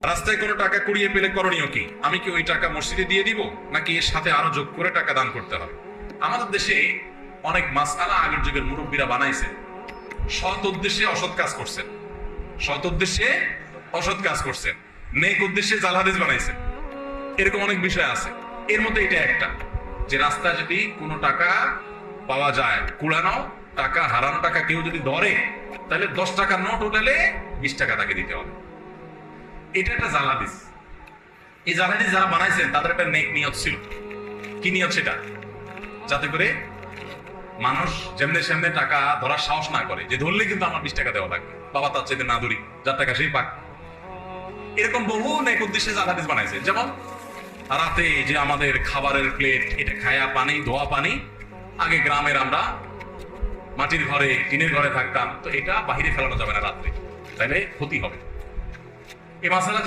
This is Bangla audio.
রাস্তায় কোনো টাকা কুড়িয়ে পেলে করণীয় কি? আমি কি ওই টাকা মসজিদে দিয়ে দিব, নাকি এর সাথে আরো যোগ করে টাকা দান করতে হবে? আমাদের দেশে অনেক মাসআলা আগের যুগের মুরব্বীরা বানাইছে, সৎ উদ্দেশ্যে অসৎ কাজ করছেন, সৎ উদ্দেশ্যে অসৎ কাজ করছেন, নেক উদ্দেশ্যে জাল হাদিস বানাইছে। এরকম অনেক বিষয় আছে। এর মধ্যে এটা একটা, যে রাস্তায় যদি কোনো টাকা পাওয়া যায়, কুড়ানো টাকা, হারানো টাকা কেউ যদি ধরে, তাহলে 10 টাকার নোট উঠালে 20 টাকা তাকে দিতে হবে। এটা একটা জাল হাদিস। এই জাল হাদিস যারা বানাইছেন তাদের একটা নেক নিয়ত ছিল। কি নিয়ত সেটা? যাতে করে মানুষ যেমনে সেমনে টাকা ধরার সাহস না করে, যে ধরলে কিন্তু আমার 20 টাকা দেওয়া লাগবে, বাবা তার চাইতে না ধরি, যার টাকা সেই পাক। এরকম বহু নেক উদ্দেশ্যে জাল হাদিস বানাইছে। যেমন রাতে যে আমাদের খাবারের প্লেট, এটা খায়া পানি, ধোয়া পানি, আগে গ্রামের আমরা মাটির ঘরে, টিনের ঘরে থাকতাম, তো এটা বাহিরে ফেলানো যাবে না রাত্রে, তাইলে ক্ষতি হবে। এই মাসালা